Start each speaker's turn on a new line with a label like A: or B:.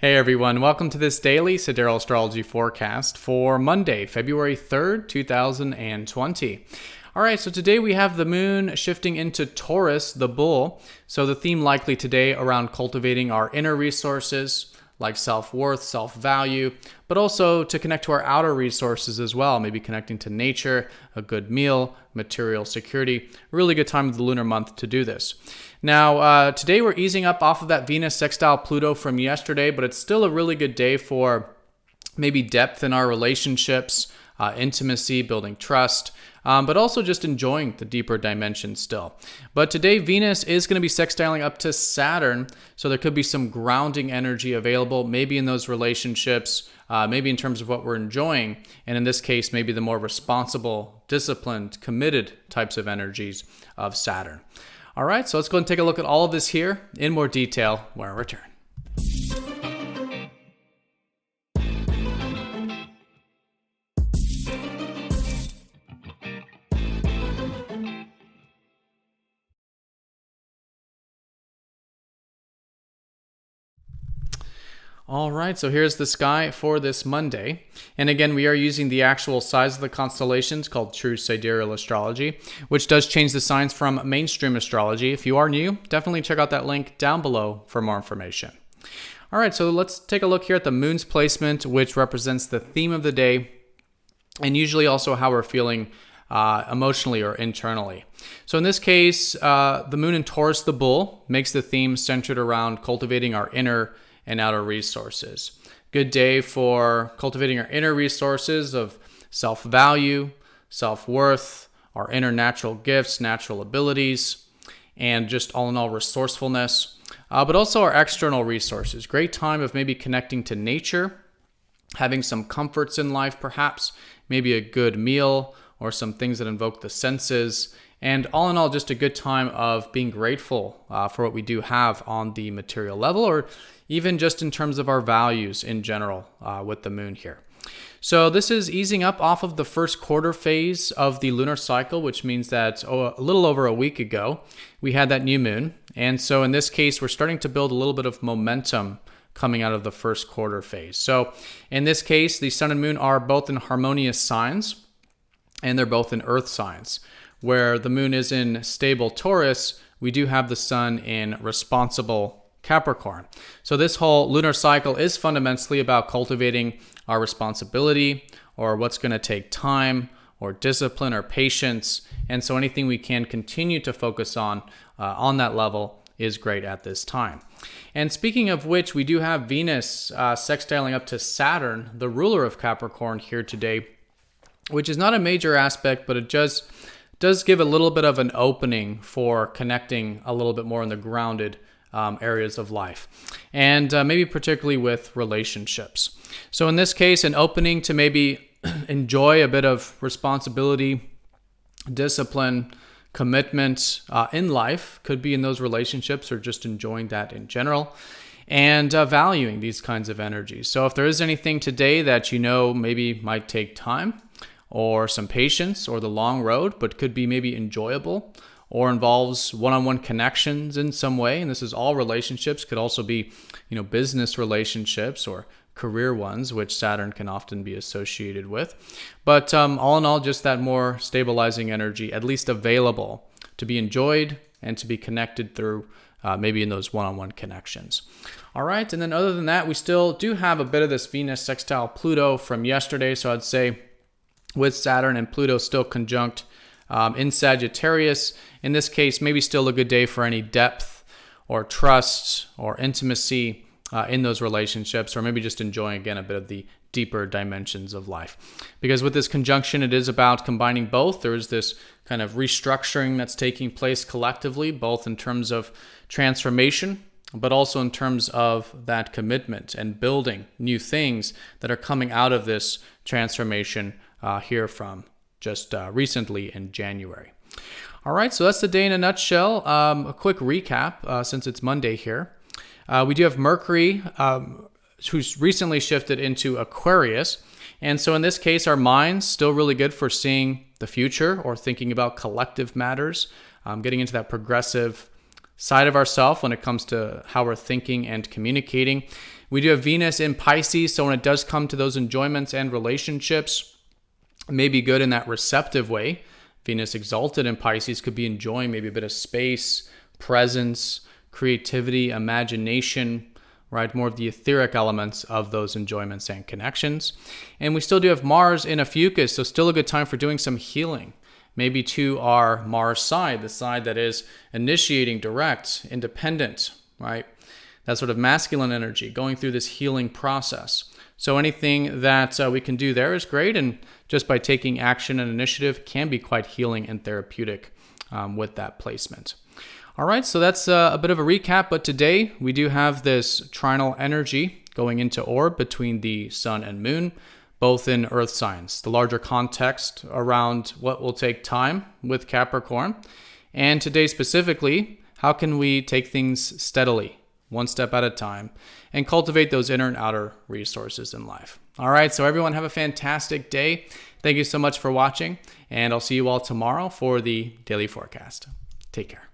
A: Hey everyone, welcome to this daily Sidereal Astrology forecast for Monday, February 3rd, 2020. All right, so today we have the moon shifting into Taurus, the bull. So the theme likely today around cultivating our inner resources like self-worth, self-value, but also to connect to our outer resources as well, maybe connecting to nature, a good meal, material security. Really good time of the lunar month to do this. Now, today we're easing up off of that Venus sextile Pluto from yesterday, but it's still a really good day for maybe depth in our relationships, intimacy, building trust, but also just enjoying the deeper dimensions still. But today Venus is going to be sextiling up to Saturn, so there could be some grounding energy available, maybe in those relationships, maybe in terms of what we're enjoying, and in this case, maybe the more responsible, disciplined, committed types of energies of Saturn. All right, so let's go and take a look at all of this here in more detail when I return. All right, so here's the sky for this Monday. And again, we are using the actual size of the constellations called true Sidereal Astrology, which does change the signs from mainstream astrology. If you are new, definitely check out that link down below for more information. All right, so let's take a look here at the moon's placement, which represents the theme of the day and usually also how we're feeling emotionally or internally. So in this case, the moon in Taurus, the bull, makes the theme centered around cultivating our inner and outer resources. Good day for cultivating our inner resources of self-value, self-worth, our inner natural gifts, natural abilities, and just all in all resourcefulness, but also our external resources. Great time of maybe connecting to nature, having some comforts in life perhaps, maybe a good meal or some things that invoke the senses, and all in all, just a good time of being grateful for what we do have on the material level, or even just in terms of our values in general with the moon here. So this is easing up off of the first quarter phase of the lunar cycle, which means that a little over a week ago, we had that new moon. And so in this case, we're starting to build a little bit of momentum coming out of the first quarter phase. So in this case, the sun and moon are both in harmonious signs, and they're both in earth signs. Where the moon is in stable Taurus, we do have the sun in responsible Capricorn. So this whole lunar cycle is fundamentally about cultivating our responsibility, or what's going to take time, or discipline, or patience. And so anything we can continue to focus on that level is great at this time. And speaking of which, we do have Venus sextiling up to Saturn, the ruler of Capricorn, here today, which is not a major aspect, but it does give a little bit of an opening for connecting a little bit more in the grounded areas of life, and maybe particularly with relationships. So in this case, an opening to maybe enjoy a bit of responsibility, discipline, commitment in life, could be in those relationships or just enjoying that in general, and valuing these kinds of energies. So if there is anything today that you know maybe might take time, or some patience, or the long road, but could be maybe enjoyable, or involves one-on-one connections in some way. And this is all relationships, could also be, business relationships or career ones, which Saturn can often be associated with. But all in all, just that more stabilizing energy, at least available to be enjoyed and to be connected through maybe in those one-on-one connections. All right, and then other than that, we still do have a bit of this Venus sextile Pluto from yesterday. So I'd say with Saturn and Pluto still conjunct in Sagittarius, in this case, maybe still a good day for any depth or trust or intimacy in those relationships, or maybe just enjoying again a bit of the deeper dimensions of life. Because with this conjunction, it is about combining both. There is this kind of restructuring that's taking place collectively, both in terms of transformation, but also in terms of that commitment and building new things that are coming out of this transformation here from just recently in January. All right, so that's the day in a nutshell. A quick recap since it's Monday here. We do have Mercury, who's recently shifted into Aquarius. And so in this case, our mind's still really good for seeing the future or thinking about collective matters, getting into that progressive side of ourselves when it comes to how we're thinking and communicating. We do have Venus in Pisces, so when it does come to those enjoyments and relationships, it may be good in that receptive way. Venus exalted in Pisces could be enjoying maybe a bit of space, presence, creativity, imagination, right? More of the etheric elements of those enjoyments and connections. And we still do have Mars in Ophiuchus, so still a good time for doing some healing. Maybe to our Mars side, the side that is initiating, direct, independent, right? That sort of masculine energy going through this healing process. So anything that we can do there is great, and just by taking action and initiative can be quite healing and therapeutic with that placement. All right, so that's a bit of a recap, but today we do have this trinal energy going into orb between the sun and moon, both in earth signs, the larger context around what will take time with Capricorn. And today specifically, how can we take things steadily, one step at a time, and cultivate those inner and outer resources in life. All right, so everyone have a fantastic day. Thank you so much for watching, and I'll see you all tomorrow for the daily forecast. Take care.